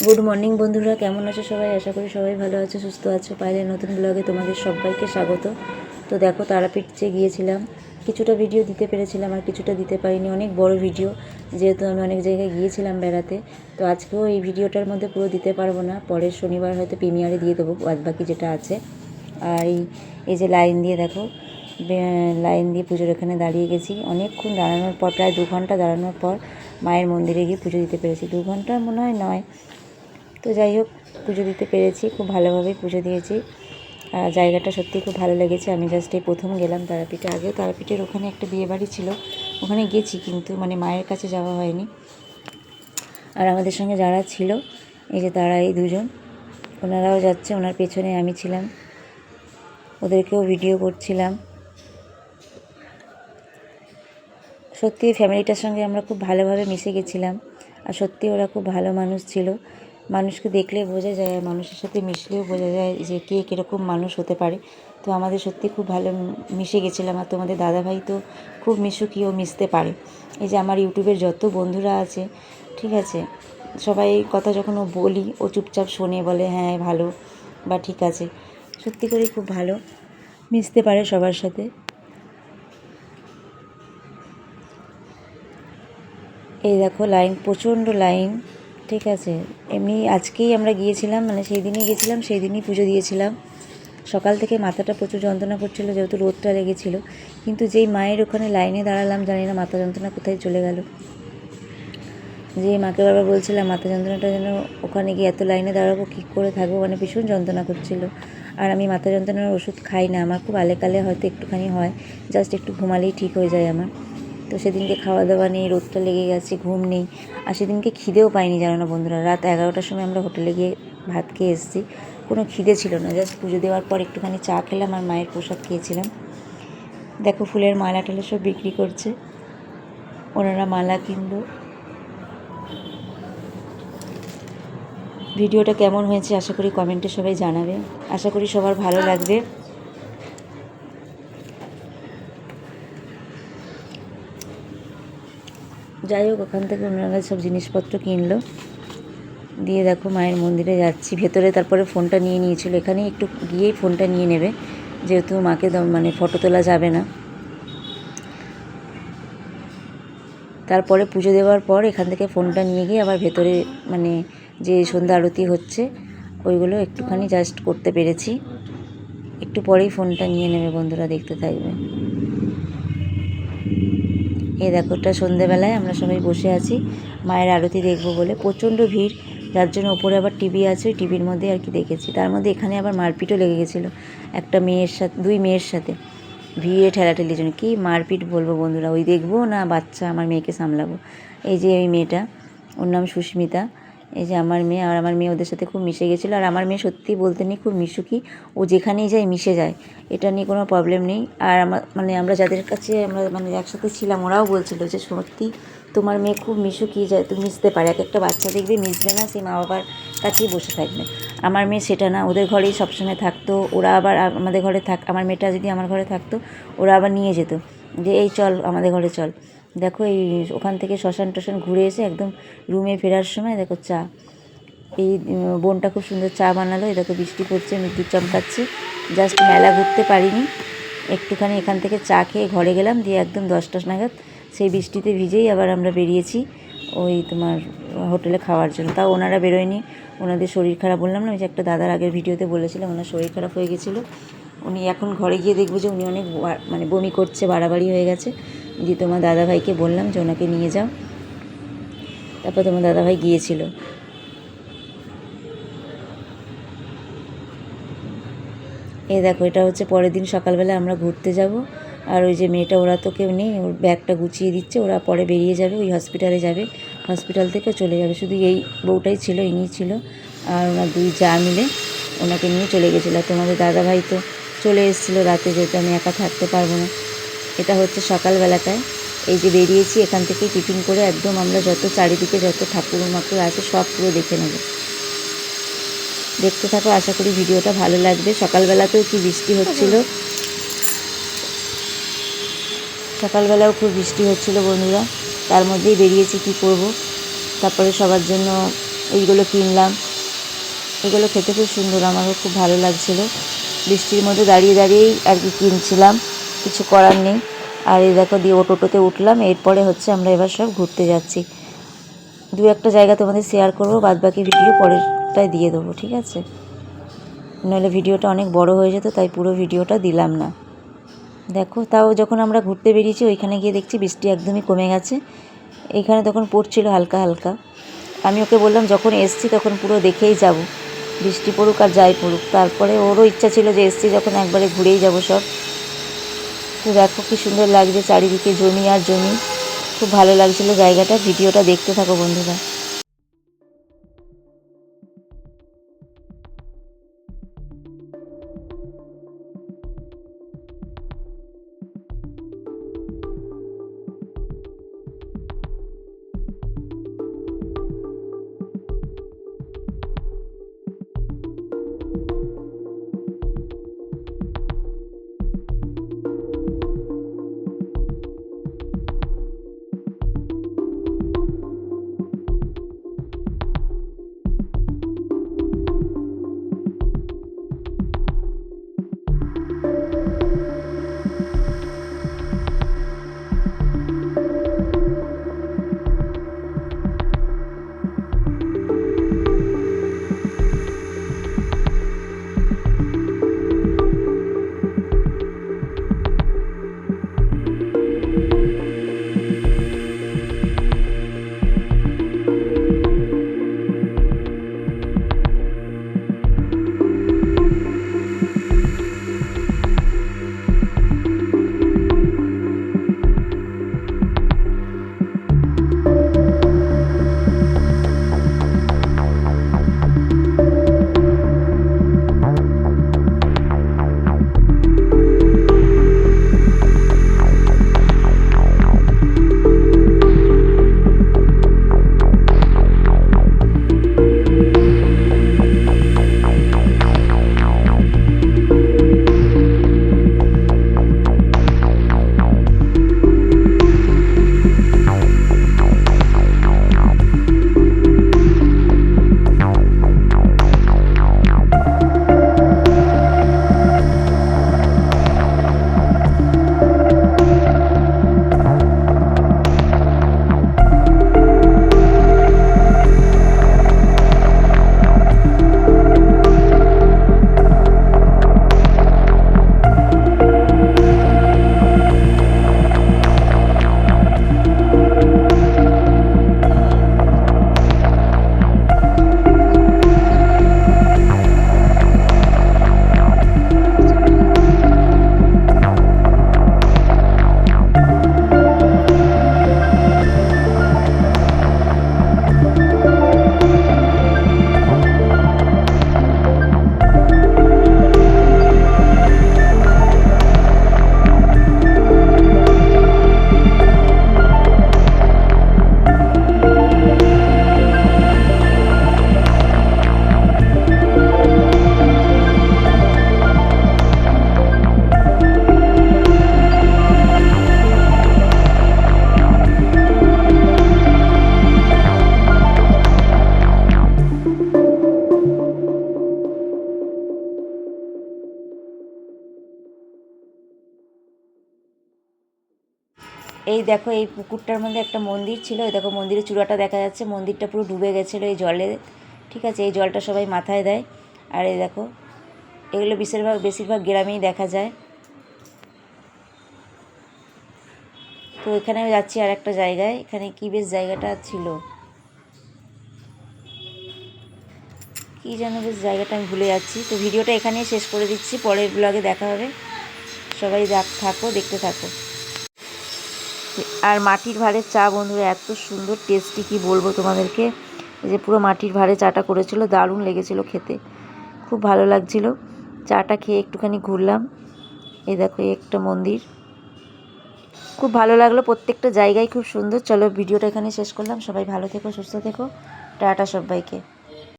Good morning বন্ধুরা, কেমন আছো সবাই? আশা করি সবাই ভালো আছো, সুস্থ আছো। পায়েলের নতুন ব্লগে তোমাদের সবাইকে স্বাগত। তো দেখো, তারাপীঠ গিয়েছিলাম। কিছুটা ভিডিও দিতে পেরেছিলাম আর কিছুটা দিতে পারিনি, অনেক বড় ভিডিও, যেহেতু আমি অনেক জায়গায় গিয়েছিলাম বেড়াতে। তো আজকেও এই ভিডিওটার মধ্যে পুরো দিতে পারবো না, পরের শনিবার হয়তো প্রিমিয়ারে দিয়ে দেবো বাদবাকি যেটা আছে। আর এই যে লাইন দিয়ে দেখো, লাইন দিয়ে পুজোর এখানে দাঁড়িয়ে গেছি। অনেকক্ষণ দাঁড়ানোর পর, প্রায় 2 ঘন্টা দাঁড়ানোর পর মায়ের মন্দিরে গিয়ে পুজো দিতে পেরেছি। 2 ঘন্টা মনে হয় নয়। তো যাই হোক, পুজো দিতে পেরেছি, খুব ভালোভাবেই পুজো দিয়েছি। আর জায়গাটা সত্যিই খুব ভালো লেগেছে। আমি জাস্ট এই প্রথম গেলাম তারাপীঠে। আগেও তারাপীঠের ওখানে একটা বিয়েবাড়ি ছিল, ওখানে গেছি, কিন্তু মানে মায়ের কাছে যাওয়া হয়নি। আর আমাদের সঙ্গে যারা ছিল, এই যে তারা, এই দুজন, ওনারাও যাচ্ছে, ওনার পেছনে আমি ছিলাম, ওদেরকেও ভিডিও করছিলাম। সত্যি ফ্যামিলিটার সঙ্গে আমরা খুব ভালোভাবে মিশে গেছিলাম। আর সত্যি ওরা খুব ভালো মানুষ ছিল। মানুষকে দেখলে বোঝা যায়, আর মানুষের সাথে মিশলেও বোঝা যায় যে কে কীরকম মানুষ হতে পারে। তো আমাদের সত্যি খুব ভালো মিশে গেছিলাম। আর তোমাদের দাদাভাই তো খুব মিশুকি, ও মিশতে পারে। এই যে আমার ইউটিউবের যত বন্ধুরা আছে, ঠিক আছে, সবাই কথা যখন ও বলি, ও চুপচাপ শোনে, বলে হ্যাঁ ভালো বা ঠিক আছে। সত্যি করেই খুব ভালো মিশতে পারে সবার সাথে। এই দেখো লাইন, প্রচণ্ড লাইন, ঠিক আছে। এমনি আজকেই আমরা গিয়েছিলাম, মানে সেই দিনই গেছিলাম, সেই দিনই পুজো দিয়েছিলাম। সকাল থেকে মাথাটা প্রচুর যন্ত্রণা করছিলো, যেহেতু রোদটা লেগেছিলো। কিন্তু যেই মায়ের ওখানে লাইনে দাঁড়ালাম, জানি না মাথা যন্ত্রণা কোথায় চলে গেল। যে মাকে বারবার বলছিলাম মাথা যন্ত্রণাটা যেন, ওখানে গিয়ে এত লাইনে দাঁড়াবো, কী করে থাকবো, মানে ভীষণ যন্ত্রণা করছিলো। আর আমি মাথা যন্ত্রণার ওষুধ খাই না, আমার খুব আলেকালে হয়তো একটুখানি হয়, জাস্ট একটু ঘুমালেই ঠিক হয়ে যায় আমার। তো সেদিনকে খাওয়া দাওয়া নেই, রোদটা লেগে গেছে, ঘুম নেই। আর সেদিনকে খিদেও পাইনি, জানো না বন্ধুরা। রাত 11টার সময় আমরা হোটেলে গিয়ে ভাত খেয়ে এসেছি, কোনো খিদে ছিল না। জাস্ট পুজো দেওয়ার পর একটুখানি চা খেলাম আর মায়ের প্রসাদ খেয়েছিলাম। দেখো ফুলের মালা টালা সব বিক্রি করছে, ওনারা মালা কিনলো। ভিডিওটা কেমন হয়েছে আশা করি কমেন্টে সবাই জানাবে, আশা করি সবার ভালো লাগবে। যাই হোক, ওখান থেকে ওনারা সব জিনিসপত্র কিনলো, দিয়ে দেখো মায়ের মন্দিরে যাচ্ছি ভেতরে। তারপরে ফোনটা নিয়ে নিয়েছিল, এখানেই একটু গিয়েই ফোনটা নিয়ে নেবে, যেহেতু মাকে মানে ফটো তোলা যাবে না। তারপরে পুজো দেওয়ার পর এখান থেকে ফোনটা নিয়ে গিয়ে আবার ভেতরে, মানে যে সন্ধ্যা আরতি হচ্ছে ওইগুলো একটুখানি জাস্ট করতে পেরেছি। একটু পরেই ফোনটা নিয়ে নেবে বন্ধুরা, দেখতে থাকবে। এই দেখো, ওটা সন্ধেবেলায় আমরা সবাই বসে আছি মায়ের আরতি দেখবো বলে। প্রচণ্ড ভিড়, যার জন্য ওপরে আবার টিভি আছে, ওই টিভির মধ্যে আর কি দেখেছি। তার মধ্যে এখানে আবার মারপিটও লেগে গেছিলো একটা মেয়ের সাথে, 2 মেয়ের সাথে। ভিড়ে ঠেলাঠেলির জন্য কী মারপিট বলবো বন্ধুরা, ওই দেখবো না বাচ্চা আমার মেয়েকে সামলাবো। এই যে এই মেয়েটা, ওর নাম সুস্মিতা, এই যে আমার মেয়ে। আর আমার মেয়ে ওদের সাথে খুব মিশে গেছিলো। আর আমার মেয়ে সত্যি বলতে নেই খুব মিশুকি, ও যেখানেই যায় মিশে যায়, এটা নিয়ে কোনো প্রবলেম নেই। আর মানে আমরা যাদের কাছে আমরা মানে একসাথে ছিলাম, ওরাও বলছিলো যে সত্যি তোমার মেয়ে খুব মিশুকি, যায় তুমি মিশতে পারে। এক একটা বাচ্চা দেখবে মিশবে না, সেই মা বাবার কাছেই বসে থাকবে। আমার মেয়ে সেটা না, ওদের ঘরেই সবসময় থাকতো। ওরা আবার আমাদের ঘরে আমার মেয়েটা যদি আমার ঘরে থাকতো, ওরা আবার নিয়ে যেত, যে এই চল আমাদের ঘরে চল। দেখো এই ওখান থেকে শ্মশান টশান ঘুরে এসে একদম রুমে ফেরার সময় দেখো চা, এই বোনটা খুব সুন্দর চা বানালো। এই দেখো বৃষ্টি পড়ছে, বিদ্যুৎ চমকাচ্ছে। জাস্ট মেলা ঘুরতে পারিনি, একটুখানি এখান থেকে চা খেয়ে ঘরে গেলাম, দিয়ে একদম 10টা নাগাদ সেই বৃষ্টিতে ভিজেই আবার আমরা বেরিয়েছি ওই তোমার হোটেলে খাওয়ার জন্য। তাও ওনারা বেরোয়নি, ওনাদের শরীর খারাপ, বললাম না, ওই যে একটা দাদার আগের ভিডিওতে বলেছিলাম ওনার শরীর খারাপ হয়ে গেছিলো। উনি এখন ঘরে গিয়ে দেখবো যে উনি অনেক মানে বমি করছে, বাড়াবাড়ি হয়ে গেছে। দিয়ে তোমার দাদাভাইকে বললাম যে ওনাকে নিয়ে যাও, তারপর তোমার দাদাভাই গিয়েছিল। এই দেখো, এটা হচ্ছে পরের দিন সকালবেলা আমরা ঘুরতে যাব। আর ওই যে মেয়েটা, ওরা তো কেউ নেই, ওর ব্যাগটা গুছিয়ে দিচ্ছে, ওরা পরে বেরিয়ে যাবে, ওই হসপিটালে যাবে, হসপিটাল থেকে চলে যাবে। শুধু এই বউটাই ছিল, ইনি ছিল, আর ওনার 2 যা মিলে ওনাকে নিয়ে চলে গেছিলো। আর তোমাদের দাদাভাই তো চলে এসেছিলো রাতে, যেহেতু আমি একা থাকতে পারবো না। এটা হচ্ছে সকালবেলাটায়, এই যে বেরিয়েছি এখান থেকে টিফিন করে, একদম আমরা যত চারিদিকে যত ঠাকুর মাকুর আছে সব পুরো দেখে নেব। দেখতে থাকো, আশা করি ভিডিওটা ভালো লাগবে। সকালবেলাতেও কি বৃষ্টি হচ্ছিল, সকালবেলাও খুব বৃষ্টি হচ্ছিল বন্ধুরা, তার মধ্যেই বেরিয়েছি, কি করব। তারপরে সবার জন্য এইগুলো কিনলাম। এগুলো খেতে খুব সুন্দর, আমারও খুব ভালো লাগছিল। বৃষ্টির মধ্যে দাঁড়িয়ে দাঁড়িয়েই আর কি কিনছিলাম, কিছু করার নেই। আর এই দেখো দিয়ে টোটোতে উঠলাম। এরপরে হচ্ছে আমরা এবার সব ঘুরতে যাচ্ছি। দু একটা জায়গা তোমাদের শেয়ার করবো, বাদবাকি ভিডিও পরেরটায় দিয়ে দেবো, ঠিক আছে? নাহলে ভিডিওটা অনেক বড় হয়ে যেত, তাই পুরো ভিডিওটা দিলাম না। দেখো, তাও যখন আমরা ঘুরতে বেরিয়েছি ওইখানে গিয়ে দেখছি বৃষ্টি একদমই কমে গেছে। এইখানে তখন পড়ছিল হালকা হালকা। আমি ওকে বললাম যখন এসছি তখন পুরো দেখেই যাব, বৃষ্টি পড়ুক আর যাই পড়ুক। তারপরে ওরও ইচ্ছা ছিল যে এসছি যখন একবারে ঘুরেই যাব সব। তো দেখো কী সুন্দর লাগছে, চারিদিকে জমি আর জমি, খুব ভালো লাগছিল জায়গাটা। ভিডিওটা দেখতে থাকো বন্ধুরা। এই দেখো, এই পুকুরটার মধ্যে একটা মন্দির ছিল। এই দেখো মন্দিরের চূড়াটা দেখা যাচ্ছে। মন্দিরটা পুরো ডুবে গেছিলো এই জলে, ঠিক আছে? এই জলটা সবাই মাথায় দেয়। আর এই দেখো, এগুলো বেশিরভাগ গ্রামেই দেখা যায়। তো এখানে যাচ্ছি আর একটা জায়গায়। এখানে কি বেশ জায়গাটা ছিল, কি যেন বেশ জায়গাটা আমি ভুলে যাচ্ছি। তো ভিডিওটা এখানেই শেষ করে দিচ্ছি, পরের ব্লগে দেখা হবে। সবাই থাকো, দেখতে থাকো। আর মাটির ভাঁড়ের চা বন্ধুরা এত সুন্দর টেস্টি, কি বলবো তোমাদেরকে। এই যে পুরো মাটির ভাঁড়ে চাটা করেছিল, দারুণ লেগেছিল খেতে, খুব ভালো লাগছিল। চাটা খেয়ে একটুখানি ঘুরলাম। এই দেখো, এই একটা মন্দির, খুব ভালো লাগলো। প্রত্যেকটা জায়গায় খুব সুন্দর। চলো ভিডিওটা এখানে শেষ করলাম। সবাই ভালো থেকো, সুস্থ থেকো, টাটা সবাইকে।